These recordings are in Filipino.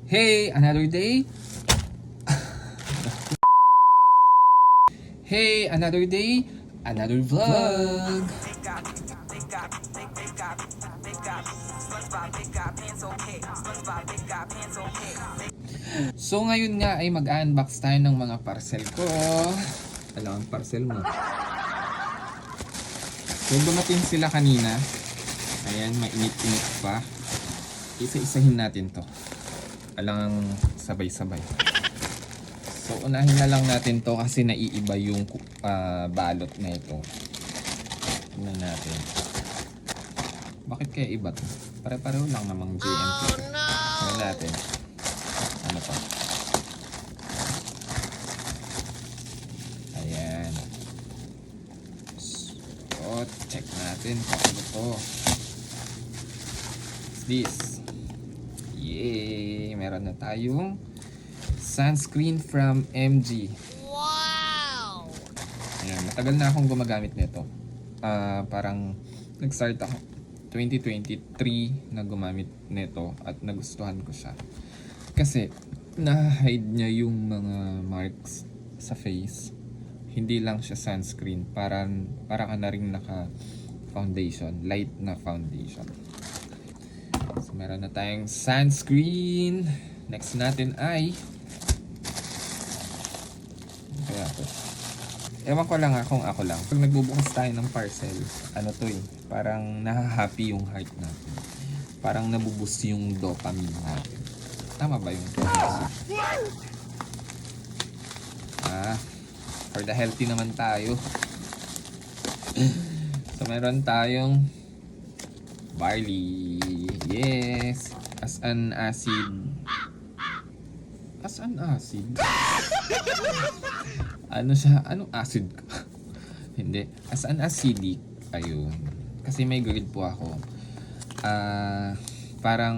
Hey, another day. Hey, another day, another vlog. So ngayon nga ay mag-unbox tayo ng mga parcel ko. Alam ang parcel mo. So dumating sila kanina. Ayan, mainit-init pa. Isa-isahin natin to. Alang sabay-sabay. So unahin na lang natin to kasi naiiba yung balot na ito. Tingnan natin. Bakit kaya iba to? Pare-pareho lang namang JMP. Oh no! Tingnan natin. Ano to? Ayan. So check natin kung ano to. What's this? Yay! Meron na tayong sunscreen from MG. Wow! Ayan, matagal na akong gumagamit nito. Parang nag-start ako 2023 na gumamit nito at nagustuhan ko siya. Kasi na-hide niya yung mga marks sa face. Hindi lang siya sunscreen, para ka na rin naka foundation, light na foundation. So meron na tayong sunscreen. Next natin ay kaya to. Ewan ko lang kung ako lang. Pag nagbubukas tayo ng parcel, ano to eh, parang nahahappy yung heart natin. Parang nabuboost yung dopamine natin. Tama ba yung for the healthy naman tayo. So meron tayong barley. Yes. As an acid. Ano siya? Anong acid? Hindi. As an acidic. Ayun. Kasi may grade po ako. Parang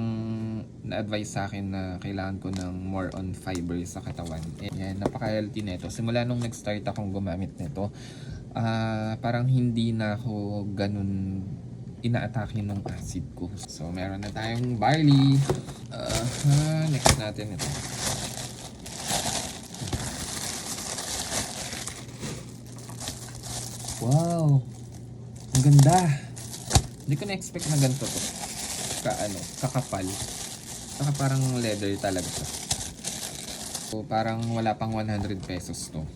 na-advise sa akin na kailangan ko ng more on fiber sa katawan. Yan, napaka-healthy nito. Simula nung nag-start akong gumamit nito, parang hindi na ako ganun ina-atake ng acid ko. So, meron na tayong barley. Next natin ito. Wow! Ang ganda! Hindi ko na-expect na ganito to. Kakapal. Saka parang leather talaga siya. So, parang wala pang 100 pesos to.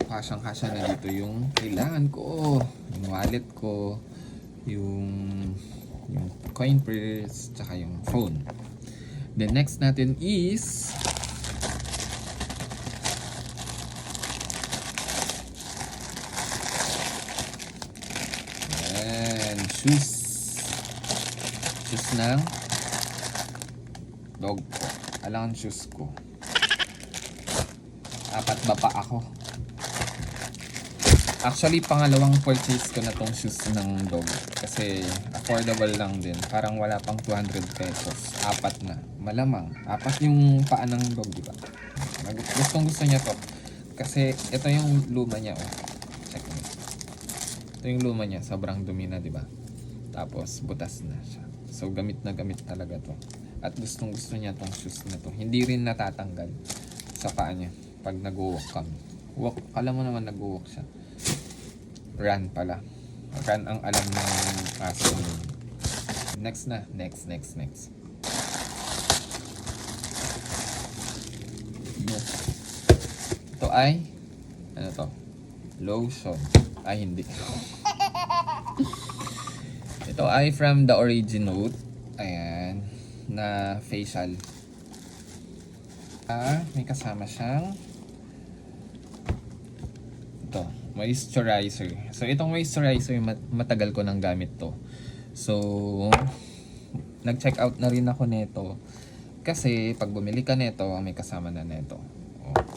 Kasyang-kasya na dito yung kailangan ko. Yung wallet ko. Yung coin purse. Tsaka yung phone. The next natin is shoes ng dog ko. Alang shoes ko. 4 ba pa ako? Actually, pangalawang purchase ko na tong shoes ng dog. Kasi affordable lang din. Parang wala pang 200 pesos. 4 na. Malamang. 4 yung paa ng dog, diba? Gustong gusto niya to. Kasi ito yung luma niya. Oh. Check mo. Ito yung luma niya. Sobrang dumi na, diba? Tapos butas na siya. So gamit na gamit talaga to. At gustong gusto niya tong shoes na to. Hindi rin natatanggal sa paa niya pag nag-walk kami. Walk, alam mo naman nag-walk siya. Run pala. Run ang alam ng aso. Next na. Next. Ito ay ano to? Lotion. Ay hindi. Ito ay from the Originote. Ayan. Na facial. May kasama siyang ito. Moisturizer. So, itong moisturizer, matagal ko nang gamit to. So, nag-check out na rin ako nito. Kasi, pag bumili ka nito, may kasama na nito.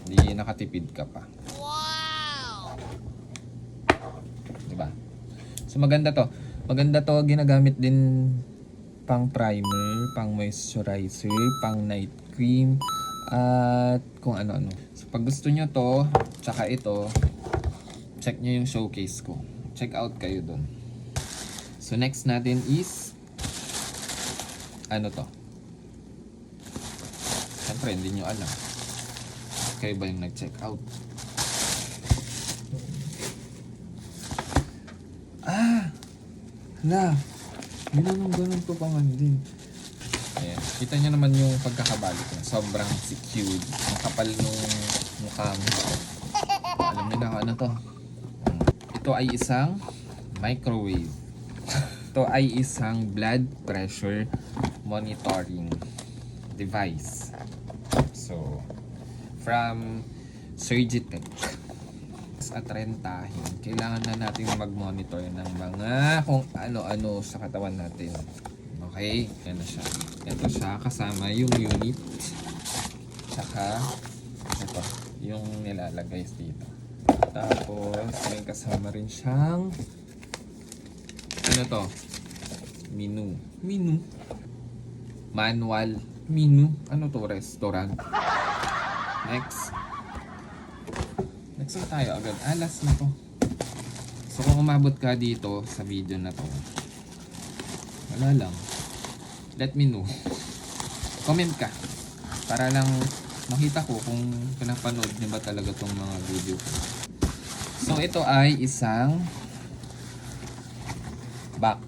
Hindi nakatipid ka pa. Wow! Diba? So, maganda to. Maganda to, ginagamit din pang primer, pang moisturizer, pang night cream, at kung ano-ano. So pag gusto nyo to, tsaka ito, check nyo yung showcase ko. Check out kayo dun. So next natin is ano to? Siyempre, hindi nyo alam. Kayo ba yung nag-check out? Hala! Ganun ko pang din. Ayan. Kita nyo naman yung pagkakabalik niya. Sobrang secured. Ang kapal nung mukha mo. Alam nyo na kung ano to. Ito ay isang microwave. Ito ay isang blood pressure monitoring device. So, from Surgitech. At rentahin, kailangan na natin mag-monitor ng mga kung ano-ano sa katawan natin. Okay? Yan na siya. Ito siya kasama yung unit. Tsaka ito, yung nilalagay dito. Tapos may kasama rin siyang ano to? Menu. Manual. Menu. Ano to? Restaurant. Next na tayo agad. Alas na to. So kung umabot ka dito sa video na to, wala lang. Let me know. Comment ka. Para lang makita ko kung pinapanood niyo ba talaga tong mga video ko. So ito ay isang box.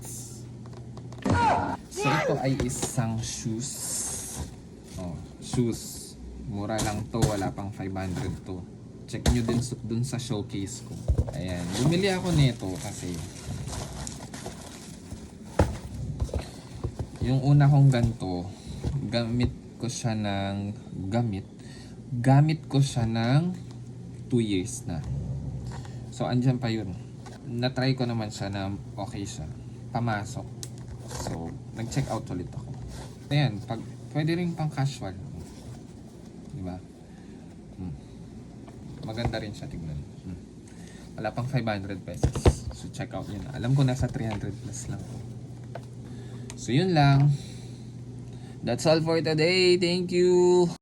So ito ay isang shoes. Oh, shoes. Mura lang to. Wala pang 500 to. Check nyo din dun sa showcase ko. Ayan. Bumili ako nito kasi yung una kong ganito, gamit ko siya ng 2 years na. So, andyan pa yun. Na-try ko naman siya na okay siya. Pamasok. So, nag-check out ulit ako. Ayan. Pwede rin pang casual. Diba? Maganda rin siya tignan. Wala pang 500 pesos. So check out yun. Alam ko nasa 300 plus lang. So yun lang. That's all for today. Thank you.